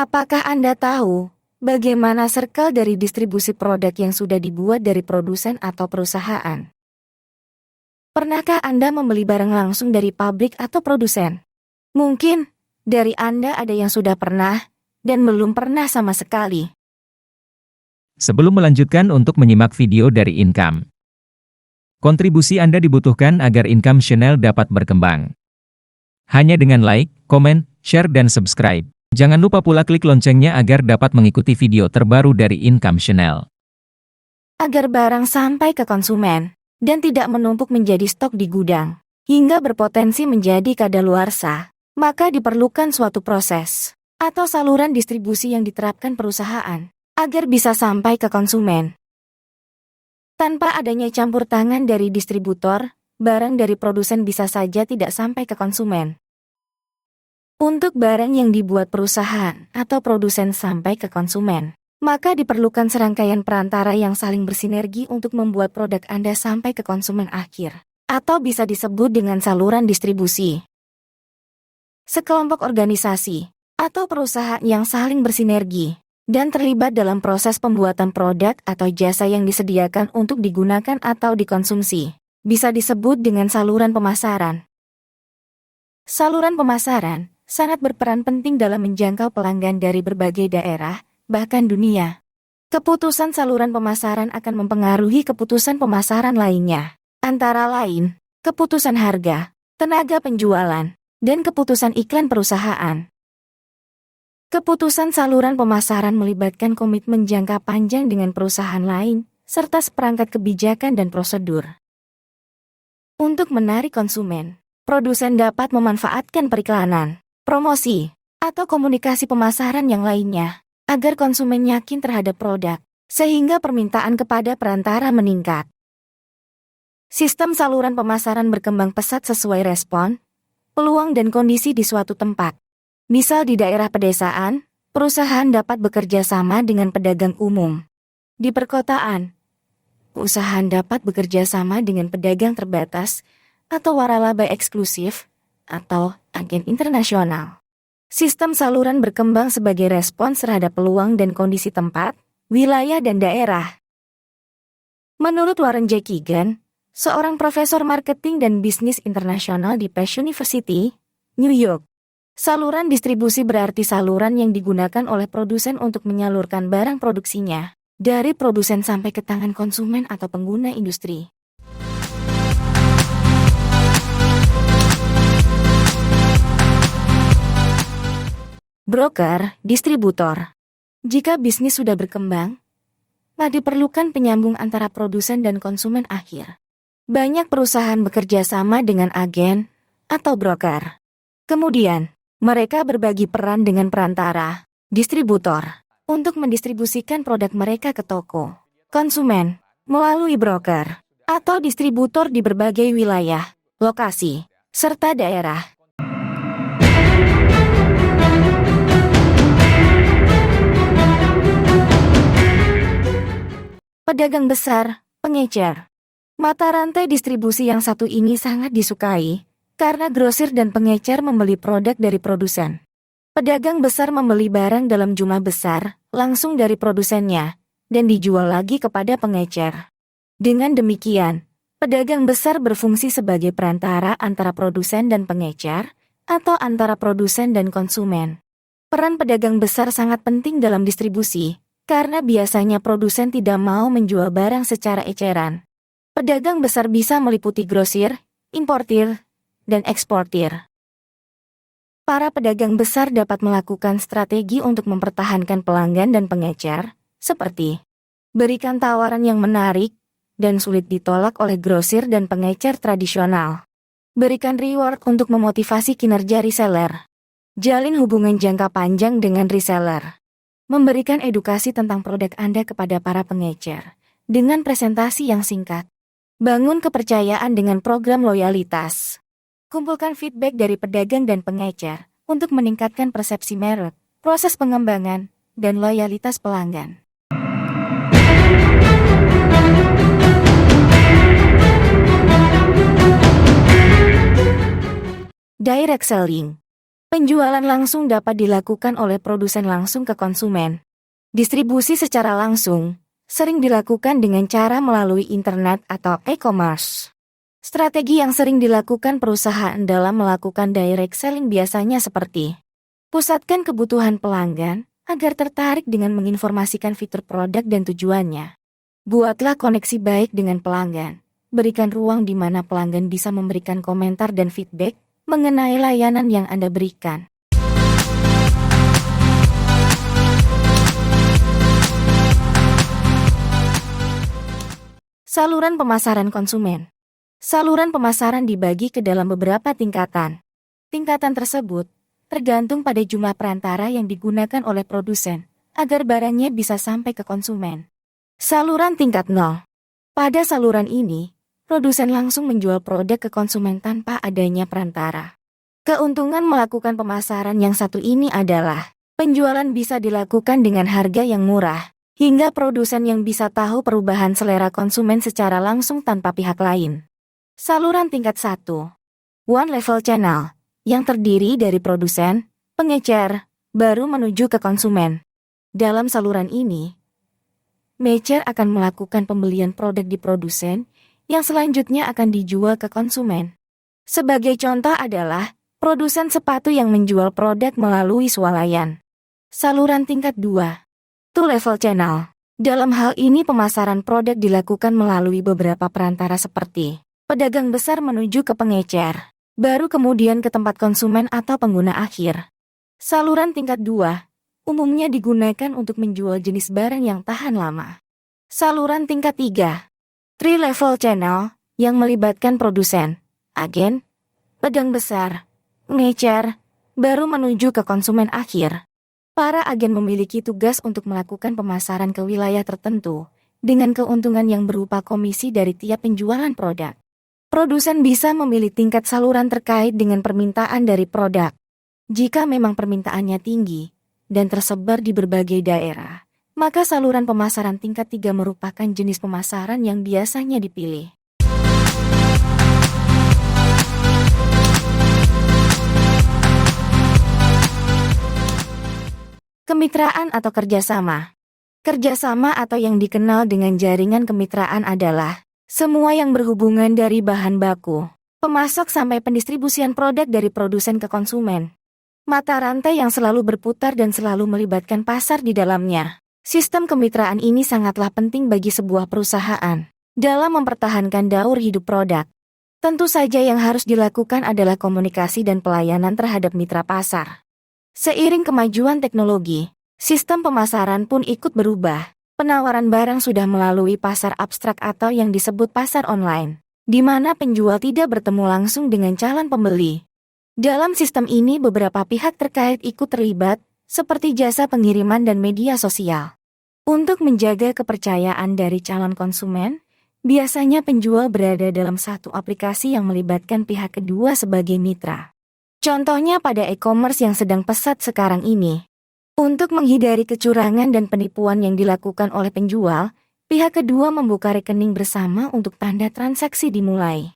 Apakah Anda tahu bagaimana circle dari distribusi produk yang sudah dibuat dari produsen atau perusahaan? Pernahkah Anda membeli barang langsung dari pabrik atau produsen? Mungkin dari Anda ada yang sudah pernah dan belum pernah sama sekali. Sebelum melanjutkan untuk menyimak video dari Income, kontribusi Anda dibutuhkan agar Income Channel dapat berkembang. Hanya dengan like, komen, share, dan subscribe. Jangan lupa pula klik loncengnya agar dapat mengikuti video terbaru dari Income Channel. Agar barang sampai ke konsumen dan tidak menumpuk menjadi stok di gudang, hingga berpotensi menjadi kadaluarsa, maka diperlukan suatu proses atau saluran distribusi yang diterapkan perusahaan agar bisa sampai ke konsumen. Tanpa adanya campur tangan dari distributor, barang dari produsen bisa saja tidak sampai ke konsumen. Untuk barang yang dibuat perusahaan atau produsen sampai ke konsumen, maka diperlukan serangkaian perantara yang saling bersinergi untuk membuat produk Anda sampai ke konsumen akhir, atau bisa disebut dengan saluran distribusi. Sekelompok organisasi atau perusahaan yang saling bersinergi dan terlibat dalam proses pembuatan produk atau jasa yang disediakan untuk digunakan atau dikonsumsi, bisa disebut dengan saluran pemasaran. Saluran pemasaran sangat berperan penting dalam menjangkau pelanggan dari berbagai daerah, bahkan dunia. Keputusan saluran pemasaran akan mempengaruhi keputusan pemasaran lainnya, antara lain, keputusan harga, tenaga penjualan, dan keputusan iklan perusahaan. Keputusan saluran pemasaran melibatkan komitmen jangka panjang dengan perusahaan lain, serta seperangkat kebijakan dan prosedur. Untuk menarik konsumen, produsen dapat memanfaatkan periklanan, promosi, atau komunikasi pemasaran yang lainnya, agar konsumen yakin terhadap produk, sehingga permintaan kepada perantara meningkat. Sistem saluran pemasaran berkembang pesat sesuai respon, peluang dan kondisi di suatu tempat. Misal di daerah pedesaan, perusahaan dapat bekerja sama dengan pedagang umum. Di perkotaan, perusahaan dapat bekerja sama dengan pedagang terbatas atau waralaba eksklusif atau agen internasional. Sistem saluran berkembang sebagai respons terhadap peluang dan kondisi tempat, wilayah, dan daerah. Menurut Warren J. Keegan, seorang profesor marketing dan bisnis internasional di Pace University, New York, saluran distribusi berarti saluran yang digunakan oleh produsen untuk menyalurkan barang produksinya dari produsen sampai ke tangan konsumen atau pengguna industri. Broker, distributor. Jika bisnis sudah berkembang, maka diperlukan penyambung antara produsen dan konsumen akhir. Banyak perusahaan bekerja sama dengan agen atau broker. Kemudian, mereka berbagi peran dengan perantara, distributor, untuk mendistribusikan produk mereka ke toko, konsumen, melalui broker, atau distributor di berbagai wilayah, lokasi, serta daerah. Pedagang besar, pengecer. Mata rantai distribusi yang satu ini sangat disukai, karena grosir dan pengecer membeli produk dari produsen. Pedagang besar membeli barang dalam jumlah besar, langsung dari produsennya, dan dijual lagi kepada pengecer. Dengan demikian, pedagang besar berfungsi sebagai perantara antara produsen dan pengecer, atau antara produsen dan konsumen. Peran pedagang besar sangat penting dalam distribusi, karena biasanya produsen tidak mau menjual barang secara eceran. Pedagang besar bisa meliputi grosir, importir, dan eksportir. Para pedagang besar dapat melakukan strategi untuk mempertahankan pelanggan dan pengecer, seperti berikan tawaran yang menarik dan sulit ditolak oleh grosir dan pengecer tradisional. Berikan reward untuk memotivasi kinerja reseller. Jalin hubungan jangka panjang dengan reseller. Memberikan edukasi tentang produk Anda kepada para pengecer dengan presentasi yang singkat. Bangun kepercayaan dengan program loyalitas. Kumpulkan feedback dari pedagang dan pengecer untuk meningkatkan persepsi merek, proses pengembangan, dan loyalitas pelanggan. Direct selling. Penjualan langsung dapat dilakukan oleh produsen langsung ke konsumen. Distribusi secara langsung sering dilakukan dengan cara melalui internet atau e-commerce. Strategi yang sering dilakukan perusahaan dalam melakukan direct selling biasanya seperti pusatkan kebutuhan pelanggan agar tertarik dengan menginformasikan fitur produk dan tujuannya. Buatlah koneksi baik dengan pelanggan. Berikan ruang di mana pelanggan bisa memberikan komentar dan feedback mengenai layanan yang Anda berikan. Saluran pemasaran konsumen. Saluran pemasaran dibagi ke dalam beberapa tingkatan. Tingkatan tersebut tergantung pada jumlah perantara yang digunakan oleh produsen agar barangnya bisa sampai ke konsumen. Saluran tingkat 0. Pada saluran ini, produsen langsung menjual produk ke konsumen tanpa adanya perantara. Keuntungan melakukan pemasaran yang satu ini adalah penjualan bisa dilakukan dengan harga yang murah, hingga produsen yang bisa tahu perubahan selera konsumen secara langsung tanpa pihak lain. Saluran tingkat 1. One Level Channel, yang terdiri dari produsen, pengecer, baru menuju ke konsumen. Dalam saluran ini, Mecer akan melakukan pembelian produk di produsen, yang selanjutnya akan dijual ke konsumen. Sebagai contoh adalah, produsen sepatu yang menjual produk melalui swalayan. Saluran tingkat 2. Two Level Channel. Dalam hal ini pemasaran produk dilakukan melalui beberapa perantara seperti pedagang besar menuju ke pengecer, baru kemudian ke tempat konsumen atau pengguna akhir. Saluran tingkat 2 umumnya digunakan untuk menjual jenis barang yang tahan lama. Saluran tingkat 3. Three Level Channel, yang melibatkan produsen, agen, pedagang besar, pengecer, baru menuju ke konsumen akhir. Para agen memiliki tugas untuk melakukan pemasaran ke wilayah tertentu, dengan keuntungan yang berupa komisi dari tiap penjualan produk. Produsen bisa memilih tingkat saluran terkait dengan permintaan dari produk. Jika memang permintaannya tinggi dan tersebar di berbagai daerah, maka saluran pemasaran tingkat 3 merupakan jenis pemasaran yang biasanya dipilih. Kemitraan atau kerjasama. Kerjasama atau yang dikenal dengan jaringan kemitraan adalah semua yang berhubungan dari bahan baku, pemasok sampai pendistribusian produk dari produsen ke konsumen. Mata rantai yang selalu berputar dan selalu melibatkan pasar di dalamnya. Sistem kemitraan ini sangatlah penting bagi sebuah perusahaan dalam mempertahankan daur hidup produk. Tentu saja yang harus dilakukan adalah komunikasi dan pelayanan terhadap mitra pasar. Seiring kemajuan teknologi, sistem pemasaran pun ikut berubah. Penawaran barang sudah melalui pasar abstrak atau yang disebut pasar online, di mana penjual tidak bertemu langsung dengan calon pembeli. Dalam sistem ini beberapa pihak terkait ikut terlibat, seperti jasa pengiriman dan media sosial. Untuk menjaga kepercayaan dari calon konsumen, biasanya penjual berada dalam satu aplikasi yang melibatkan pihak kedua sebagai mitra. Contohnya pada e-commerce yang sedang pesat sekarang ini. Untuk menghindari kecurangan dan penipuan yang dilakukan oleh penjual, pihak kedua membuka rekening bersama untuk tanda transaksi dimulai.